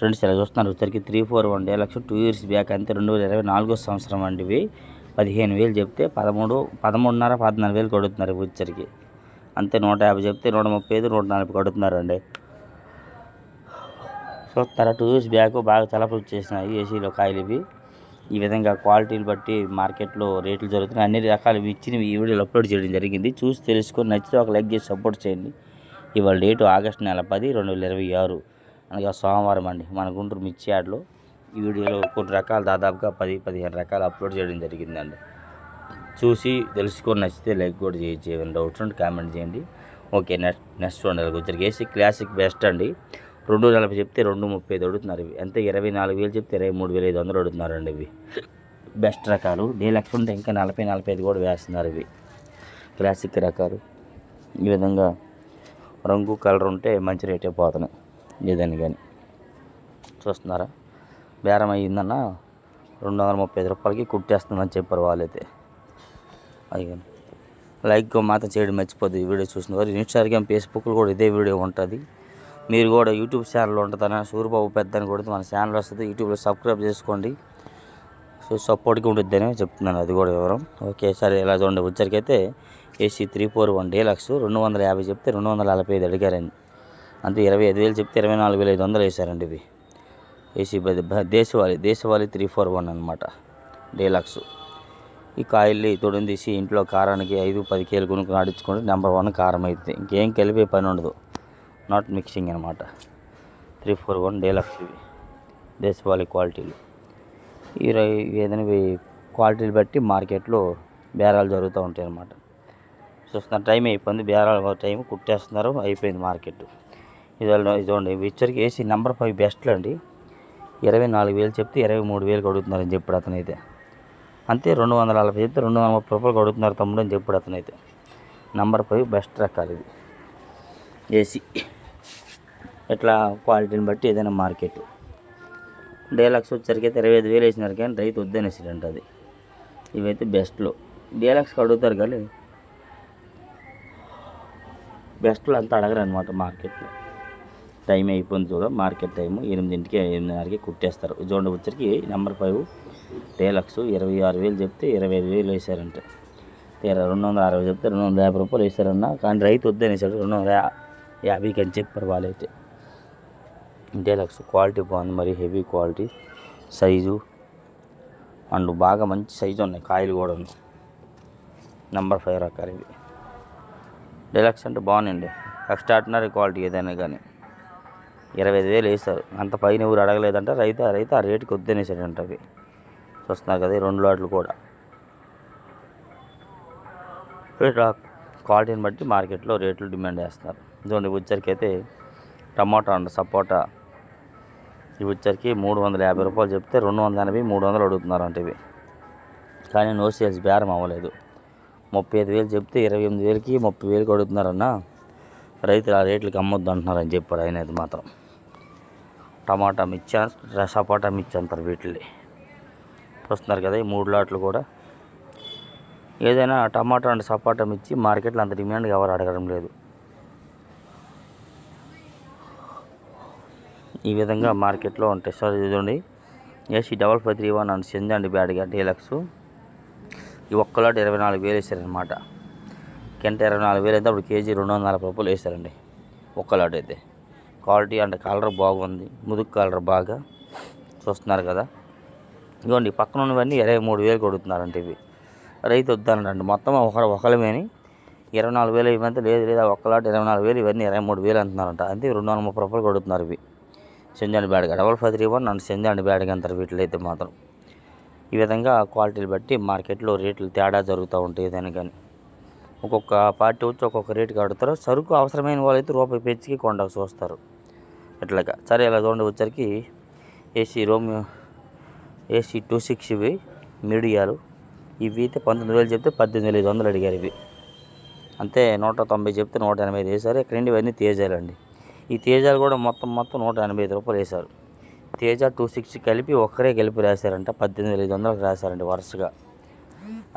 Friends ఇలా చూస్తున్నారు వచ్చరికి 341 డీలక్స్ 2 ఇయర్స్ బ్యాక్ అంతే 2024 సంవత్సరం అండి ఇవి 15,000 చెప్తే 13.5 14,000 కొడుతున్నారు వచ్చరికి అంతే 150 చెప్తే 135 140 కొడుతున్నారండి. చూస్తారా 2 ఇయర్స్ బ్యాక్ బాగా తలపు వచ్చేసినాయి ఏసీలో కాయలు ఇవి. ఈ విధంగా క్వాలిటీలు బట్టి మార్కెట్లో రేట్లు జరుగుతున్నాయి. అన్ని రకాలు ఇచ్చినవి ఈ వీడియోలో అప్లోడ్ చేయడం జరిగింది. చూసి తెలుసుకొని నచ్చితే ఒక లైక్ చేసి సపోర్ట్ చేయండి. ఇవాళ డేటు ఆగస్టు నెల 10 2026 అనగా సోమవారం అండి. మన గుంటూరు మిర్చి యార్డ్లో ఈ వీడియోలో కొన్ని రకాలు దాదాపుగా 10-15 రకాలు అప్లోడ్ చేయడం జరిగిందండి. చూసి తెలుసుకొని నచ్చితే లైక్ కూడా చేయొచ్చు. ఏమైనా డౌట్స్ ఉంటే కామెంట్ చేయండి. ఓకే నెక్స్ట్ ఉండాలి వచ్చరికి ఏసీ క్లాసిక్ బెస్ట్ అండి. 240 చెప్తే 235 అడుగుతున్నారు ఇవి. అంతే 24,000 చెప్తే 23,500 అడుగుతున్నారండి ఇవి. బెస్ట్ రకాలు డీలక్స్ ఉంటే ఇంకా 40-45 కూడా వేస్తున్నారు ఇవి క్లాసిక్ రకాలు. ఈ విధంగా రంగు కలర్ ఉంటే మంచి రేటే పోతున్నాయి ఏదని కానీ. చూస్తున్నారా బేరం అయ్యిందన్న 235 రూపాయలకి కుట్టేస్తుందని చెప్పారు వాళ్ళైతే. అది కానీ లైక్ మాత్రం చేయడం మర్చిపోద్ది. ఈ వీడియో చూసిన వారు ఇన్స్టాగ్రామ్ ఫేస్బుక్లో కూడా ఇదే వీడియో ఉంటుంది. మీరు కూడా యూట్యూబ్ ఛానల్ ఉంటుందన్న సూరిబాబు పెద్ద అని కొడితే మన ఛానల్ వస్తుంది. యూట్యూబ్లో సబ్స్క్రైబ్ చేసుకోండి. సో సపోర్ట్గా ఉంటుందని చెప్తున్నాను, అది కూడా వివరం. ఓకే సరే ఇలా చూడండి వచ్చరికైతే ఏసీ 341 డీలక్స్ 250 చెప్తే 245 అడిగారండి. అంతే 25,000 చెప్తే 24,500 వేశారండి ఇవి. ఏసీ దేశవాళీ 341 అనమాట డీలక్స్. ఈ కాయల్ని తొడిని తీసి ఇంట్లో కారానికి 5-10 కేలు కొనుక్కొని ఆడించుకుంటే నెంబర్ 1 కారం అయితే ఇంకేం కలిపే పని ఉండదు. నాట్ మిక్సింగ్ అనమాట. 341 డీలక్స్ ఇవి దేశవాళీ క్వాలిటీలు. ఏదైనా క్వాలిటీలు బట్టి మార్కెట్లో బేరాలు జరుగుతూ ఉంటాయి అన్నమాట. చూస్తున్నారు టైం అయిపోయింది, బేరాల టైం కుట్టేస్తున్నారు, అయిపోయింది మార్కెట్. ఇదండి విచ్చరికి ఏసీ నెంబర్ 5 బెస్ట్లు అండి. 24,000 చెప్తే 23,000 అడుగుతున్నారని చెప్పాడు అతనైతే. అంతే 240 చెప్తే 230 రూపాయలు అడుగుతున్నారు తమ్ముడు అని చెప్పాడు అతనైతే. నెంబర్ 5 బెస్ట్ రకాలు ఇది ఏసీ. ఇట్లా క్వాలిటీని బట్టి ఏదైనా మార్కెట్. డీలక్స్ వచ్చరికి అయితే 25,000 వేసినారు కానీ రైతు వద్దనేసిడంట అది. ఇవైతే బెస్ట్లో డీలక్స్కి అడుగుతారు కానీ బెస్ట్లో అంతా అడగరు అనమాట మార్కెట్లో. టైం అయిపోయింది చూడ మార్కెట్ టైము 8కి 8:30కి కుట్టేస్తారు. చూడండి వచ్చరికి నెంబర్ 5 డీలక్స్ 26,000 చెప్తే 25,000 వేసారంట. 260 చెప్తే 250 రూపాయలు వేసారన్న కానీ రైతు వద్దనేసాడు 250కి అని చెప్పారు వాళ్ళైతే. డీలక్స్ క్వాలిటీ బాగుంది, మరి హెవీ క్వాలిటీ సైజు అండ్ బాగా మంచి సైజు ఉన్నాయి కాయలు కూడా ఉన్నాయి. నెంబర్ 5 రకాలు ఇవి. డీలక్స్ అంటే బాగుందండి, ఎక్స్ట్రాడినరీ క్వాలిటీ ఏదైనా కానీ. 25,000 వేస్తారు, అంత పైన ఎవరు అడగలేదంట. రైతు ఆ రేటుకి వద్దనేసాడంట అవి. చూస్తున్నారు కదా 2 లాట్లు కూడా. క్వాలిటీని బట్టి మార్కెట్లో రేట్లు డిమాండ్ చేస్తున్నారు. ఇదిగోండి వచ్చరికి అయితే టమాటా అండ్ సపోటా ఇవి వచ్చరికి 350 రూపాయలు చెప్తే 280 300 అడుగుతున్నారంట ఇవి. కానీ నో సేల్స్ బేరం అవ్వలేదు. 35,000 చెప్తే 28,000కి 30,000కి అడుగుతున్నారన్న. రైతులు ఆ రేట్లకి అమ్మొద్దు అంటున్నారని చెప్పాడు ఆయన. అది మాత్రం టమాటా మిర్చి సపోటా మిర్చి అంటారు వీటిని. చూస్తున్నారు కదా ఈ 3 లాట్లు కూడా. ఏదైనా టమాటా అండ్ సపోటా మిర్చి మార్కెట్లో అంత డిమాండ్ ఎవరు అడగడం లేదు. ఈ విధంగా మార్కెట్లో ఉంటాయి. సార్ ఇదండి ఏసీ 5531 అండ్ సెంజండి బ్యాడ్గా డీలక్స్. ఈ ఒక్కలాట్ 24,000 వేసారనమాట. కింట 24,000 అయితే అప్పుడు కేజీ 240 రూపాయలు వేసారండి ఒక్కలాట్ అయితే. క్వాలిటీ అంటే కలర్ బాగుంది, ముదుగు కలర్ బాగా. చూస్తున్నారు కదా ఇదిగోండి పక్కన ఉన్నవన్నీ 23,000 కొడుతున్నారంటే ఇవి. రైతు వద్దనండి మొత్తం ఒకలమేని 24,000 ఇవంతా లేదు ఒక్కలాట్ 24,000 ఇవన్నీ 23,000 అంటున్నారంట. అంతే 230 రూపాయలు కొడుతున్నారు ఇవి. సెంజండి బ్యాడ్గా 5531 అండ్ సెంజండి బ్యాడ్గా అంటారు వీటిలో అయితే మాత్రం. ఈ విధంగా క్వాలిటీలు బట్టి మార్కెట్లో రేట్లు తేడా జరుగుతూ ఉంటాయి ఏదైనా కానీ. ఒక్కొక్క పార్టీ వచ్చి ఒక్కొక్క రేటుకి అడుగుతారు. సరుకు అవసరమైన వాళ్ళైతే రూపాయి పెంచికి కొండకు చూస్తారు ఇట్లాగా. సరే ఇలా చూడండి వచ్చరికి ఏసీ 26 ఇవి మీడియాలు. ఇవి అయితే 19,000 చెప్తే 18,500 అడిగారు ఇవి. అంతే 190 చెప్తే 185 వేశారు. ఇక్కడండి ఇవన్నీ తేజాలండి. ఈ తేజాలు కూడా మొత్తం 185 రూపాయలు వేశారు. తేజ 26 కలిపి ఒక్కరే కలిపి రాశారంట 18,500 రాశారండి వరుసగా.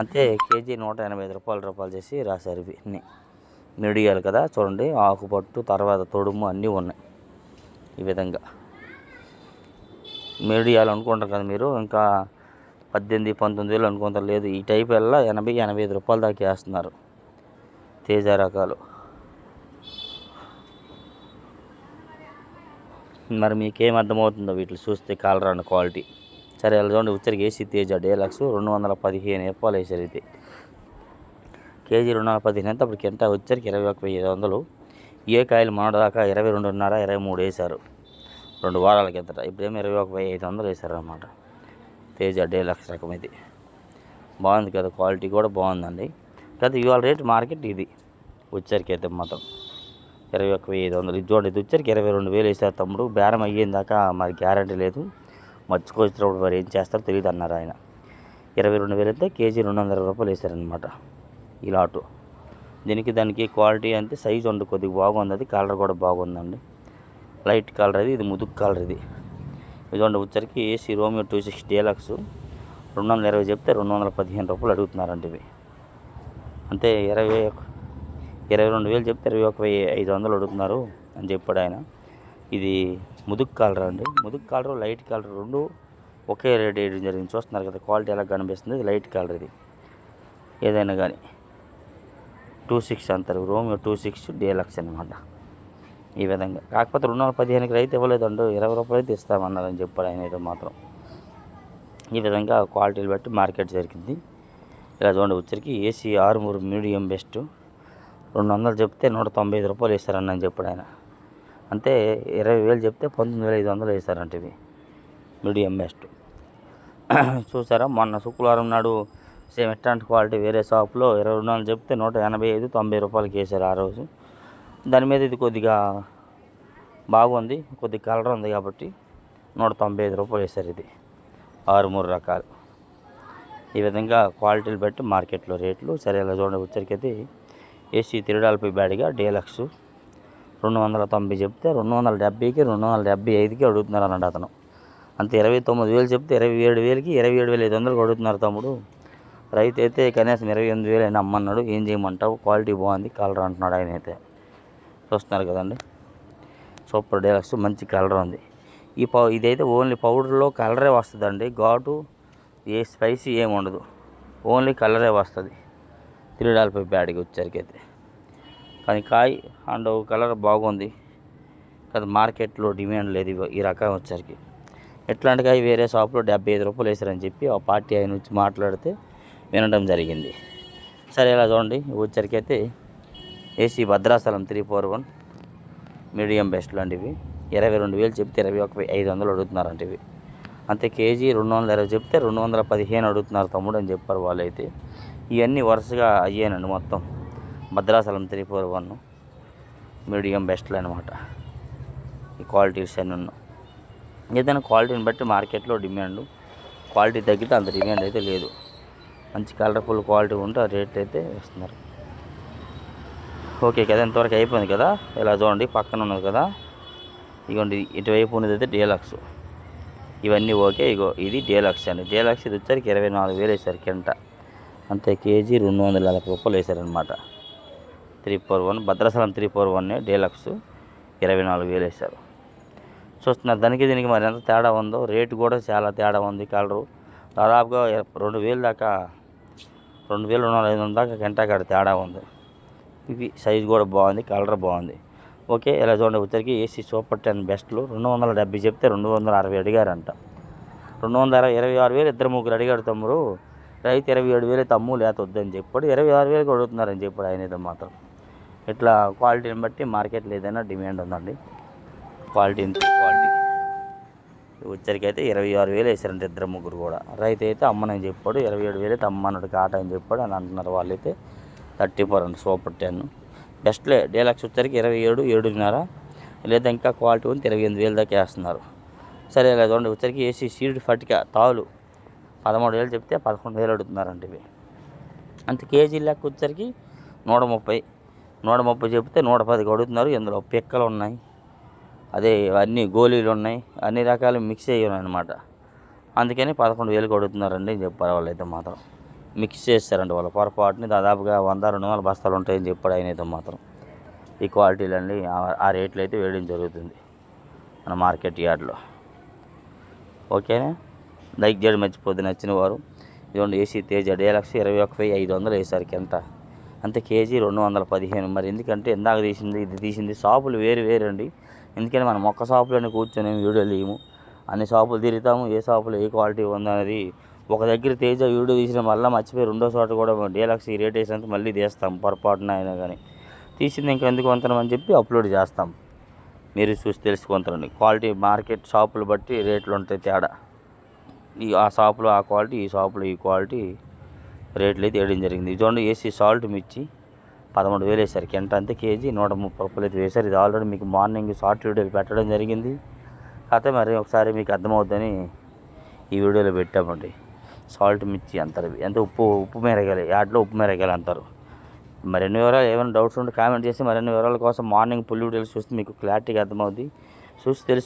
అంతే కేజీ 185 రూపాయలు చేసి రాశారు ఇవి. మీడియాలు కదా చూడండి, ఆకుపట్టు తర్వాత తొడుము అన్నీ ఉన్నాయి ఈ విధంగా. మీడియాలు అనుకుంటారు కదా మీరు, ఇంకా 18,000-19,000 అనుకుంటారు. లేదు, ఈ టైప్ వల్ల 80-85 రూపాయల దాకా వేస్తున్నారు తేజ రకాలు. మరి మీకేం అర్థమవుతుందో వీటిని చూస్తే కాలర్ అండ్ క్వాలిటీ. సరే అలా చూడండి, ఉచ్చరికి ఏసీ తేజ డీలక్స్ 215 రూపాయలు వేసారు. ఇది కేజీ 215 అయితే అప్పుడు కింటా వచ్చరికి 21,500. ఏ కాయలు మొన్నటిదాకా 22.5, 23 వేశారు 2 వారాల కిందట. ఇప్పుడేమో 21,500 వేశారు అన్నమాట. తేజ డీలక్స్ రకం ఇది బాగుంది కదా, క్వాలిటీ కూడా బాగుందండి. కదా ఇవాళ రేటు మార్కెట్ ఇది వచ్చరికి అయితే మాత్రం 21,500. ఇది చూడండి, ఇది వచ్చరికి 22,000 వేసారు తమ్ముడు. బేరం అయ్యేదాకా మరి గ్యారంటీ లేదు, మర్చికొచ్చినప్పుడు మరి ఏం చేస్తారో తెలియదు అన్నారు ఆయన. 22,000 అయితే కేజీ 220 రూపాయలు వేసారనమాట ఈ లాటు. దానికి క్వాలిటీ అంటే సైజు ఉండి కొద్దిగా బాగుంది. అది కలర్ కూడా బాగుందండి, లైట్ కలర్. ఇది ముదుగు కలర్. ఇది చూడండి, వచ్చరికి ఏసీ రోమియో 260 డీలక్స్ 220 చెప్తే 215 రూపాయలు అడుగుతున్నారండి. ఇవి అంతే 22,000 చెప్తే 21,500 అడుగుతున్నారు అని చెప్పాడు ఆయన. ఇది ముదుగు కలర్ అండి, ముదుగు కలర్ లైట్ కలర్ రెండు ఒకే రేట్ వేయడం జరిగింది. చూస్తున్నారు కదా క్వాలిటీ ఎలా కనిపిస్తుంది. ఇది లైట్ కలర్. ఇది ఏదైనా కానీ 260 అంటారు, రోమియో 260 డీలక్స్ అనమాట. ఈ విధంగా కాకపోతే 215కి రైతు ఇవ్వలేదండి, 20 రూపాయలు అయితే ఇస్తామన్నారని చెప్పాడు ఆయన అయితే మాత్రం. ఈ విధంగా క్వాలిటీలు బట్టి మార్కెట్ జరిగింది. ఇలా చూడండి, వచ్చరికి ఏసీ ఆర్మూర్ మీడియం బెస్ట్ 200 చెప్తే 195 రూపాయలు వేస్తారని చెప్పాడు ఆయన. అంతే 20,000 చెప్తే 19,500 వేస్తారంట. ఇవి మీడియం బెస్ట్. చూసారా, మొన్న శుక్రవారం నాడు సేమ్ ఎట్లాంటి క్వాలిటీ వేరే షాప్లో 22 చెప్తే 185-90 రూపాయలకి వేసారు ఆ రోజు. దాని మీద ఇది కొద్దిగా బాగుంది, కొద్దిగా కలర్ ఉంది కాబట్టి 195 రూపాయలు వేసారు. ఇది 6 రకాలు. ఈ విధంగా క్వాలిటీలు బట్టి మార్కెట్లో రేట్లు. సరే ఇలా చూడండి, వచ్చరికైతే ఏసీ తిరుడాలపై బ్యాడిగా డీలక్స్ 290 చెప్తే 270కి 275కి అడుగుతున్నారు అన్నాడు అతను. అంతే 29,000 చెప్తే 27,000కి 27,500 అడుగుతున్నారు తమ్ముడు. రైతు అయితే కనీసం 28,000 అయినా అమ్మన్నాడు. ఏం చేయమంటావు, క్వాలిటీ బాగుంది కలర్ అంటున్నాడు ఆయన అయితే. చూస్తున్నారు కదండి, సూపర్ డీలక్స్ మంచి కలర్ ఉంది. ఇదైతే ఓన్లీ పౌడర్లో కలరే వస్తుందండి, ఘాటు ఏ స్పైసీ ఏమి ఉండదు, ఓన్లీ కలరే వస్తుంది. తిరుడాలపై బ్యాడ్కి వచ్చరికైతే కానీ కాయ అండ్ కలర్ బాగుంది కదా, మార్కెట్లో డిమాండ్ లేదు ఈ రకం వచ్చరికి. ఎట్లాంటి కాయ వేరే షాప్లో 75 రూపాయలు వేసారని చెప్పి ఆ పార్టీ ఆయన వచ్చి మాట్లాడితే వినడం జరిగింది. సరే ఇలా చూడండి, వచ్చరికైతే ఏసీ భద్రాచలం 341 మీడియం బెస్ట్ లాంటివి 22,000 చెప్తే 21,500 అడుగుతున్నారంట. ఇవి అంతే కేజీ 220 చెప్తే 215 అడుగుతున్నారు తమ్ముడు అని చెప్పారు వాళ్ళైతే. ఇవన్నీ వరుసగా అయ్యానండి మొత్తం. భద్రాచలం 341 మీడియం బెస్ట్లు అనమాట. ఈ క్వాలిటీస్ అన్నీ ఉన్నాయి. ఏదైనా క్వాలిటీని బట్టి మార్కెట్లో డిమాండ్, క్వాలిటీ తగ్గితే అంత డిమాండ్ అయితే లేదు. మంచి కలర్ఫుల్ క్వాలిటీ ఉంటే ఆ రేట్ అయితే ఇస్తున్నారు. ఓకే కదా, ఇంతవరకు అయిపోయింది కదా. ఇలా చూడండి, పక్కన ఉన్నది కదా, ఇగోండి ఇటువైపు ఉన్నది అయితే డీలక్స్. ఇవన్నీ ఓకే. ఇగో ఇది డీలక్స్ అండి. డీలక్స్ ఇది వచ్చరికి 24,000 వేసారు కింట. అంతే కేజీ 240 రూపాయలు వేసారనమాట. 341 భద్రాచలం 341 డీలక్స్ 24,000 వేసారు. చూస్తున్నారు, దీనికి మరి ఎంత తేడా ఉందో. రేటు కూడా చాలా తేడా ఉంది. కలరు దాదాపుగా 2,000 దాకా 2,200-500 దాకా గంట కాడ తేడా ఉంది. ఇవి సైజు కూడా బాగుంది, కలర్ బాగుంది. ఓకే ఇలా చూడండి, వచ్చరికి ఏసీ సూపర్ 10 బెస్ట్లు 270 చెప్తే 260 అడిగారంట. 26,000 ఇద్దరు ముగ్గురు అడిగాడు తమ్ముడు. రైతు 27,000 తమ్ము లేత వద్దని చెప్పాడు. 26,000 అడుగుతున్నారని చెప్పాడు ఆయన అయితే మాత్రం. ఇట్లా క్వాలిటీని బట్టి మార్కెట్లో ఏదైనా డిమాండ్ ఉందండి. క్వాలిటీ వచ్చరికి అయితే 26,000 వేసారంట ఇద్దరు ముగ్గురు కూడా. రైతు అయితే అమ్మనని చెప్పాడు. 27,000 అయితే అమ్మన్నాడు కాట అని చెప్పాడు అని అంటున్నారు వాళ్ళైతే. 34 సూపర్ 10 బెస్ట్లే. డీలక్స్ వచ్చరికి 27, 7.5 లేదా ఇంకా క్వాలిటీ ఉంది 28,000 దాకా వేస్తున్నారు. సరే ఇలా చూడండి, వచ్చరికి ఏసీ సీడ్ ఫటిక తాలు 13,000 చెప్తే 11,000 అడుగుతున్నారంట. ఇవి అంత కేజీ లెక్క వచ్చరికి 130 చెప్తే 110 అడుగుతున్నారు. ఇందులో పిక్కలు ఉన్నాయి, అదే అన్నీ గోళీలు ఉన్నాయి, అన్ని రకాలు మిక్స్ అయ్యి ఉన్నాయి అనమాట. అందుకని 11,000 అడుగుతున్నారండి అని చెప్పారు వాళ్ళైతే మాత్రం. మిక్స్ చేస్తారండి వాళ్ళ పొరపాటుని. దాదాపుగా 100-200 బస్తాలు ఉంటాయని చెప్పాడు ఆయన అయితే మాత్రం. ఈ క్వాలిటీలన్నీ ఆ రేట్లు అయితే వేయడం జరుగుతుంది మన మార్కెట్ యార్డ్లో. ఓకేనా, లైక్ చేయడం మర్చిపోద్ది నచ్చిన వారు. ఇదిగోండి ఏసీ తేజ డీలక్స్ 21,500 వేసారు కింట, అంతే కేజీ 215. మరి ఎందుకంటే ఇందాక ఇది తీసింది షాపులు వేరు అండి. ఎందుకంటే మనం ఒక్క షాపులోనే కూర్చొని వీడియోలు తీయము, అన్ని షాపులు తిరుగుతాము. ఏ షాపులో ఏ క్వాలిటీ ఉందనేది ఒక దగ్గర తేజ వీడియో తీసిన మళ్ళీ మర్చిపోయి రెండో చోట కూడా డీలక్స్ ఈ రేట్ వేసినంత మళ్ళీ తీస్తాం, పొరపాటున అయినా కానీ తీసింది ఇంకెందుకు వంతనమని చెప్పి అప్లోడ్ చేస్తాం. మీరు చూసి తెలుసుకుంటారండి. క్వాలిటీ మార్కెట్ షాపులు బట్టి రేట్లు ఉంటాయి తేడా. ఆ షాపులో ఆ క్వాలిటీ, ఈ షాపులో ఈ క్వాలిటీ రేట్లు అయితే వేయడం జరిగింది. చూడండి ఏసీ సాల్ట్ మిర్చి 13,000 వేసారు కింట, అంతే కేజీ 130 రూపాయలు అయితే వేశారు. ఇది ఆల్రెడీ మీకు మార్నింగ్ షార్ట్ వీడియోలు పెట్టడం జరిగింది. కాకపోతే మరి ఒకసారి మీకు అర్థమవుతుందని ఈ వీడియోలో పెట్టామండి. సాల్ట్ మిర్చి అంటారు, ఎంత ఉప్పు మిరగాయలు, యాడ్లో ఉప్పు మిరగాయలు అంటారు. మరిన్ని వివరాలు ఏమైనా డౌట్స్ ఉంటే కామెంట్ చేసి మరిన్ని వివరాల కోసం మార్నింగ్ ఫుల్ వీడియోస్ చూస్తే మీకు క్లారిటీగా అర్థమవుతుంది. చూసి తెలుసు.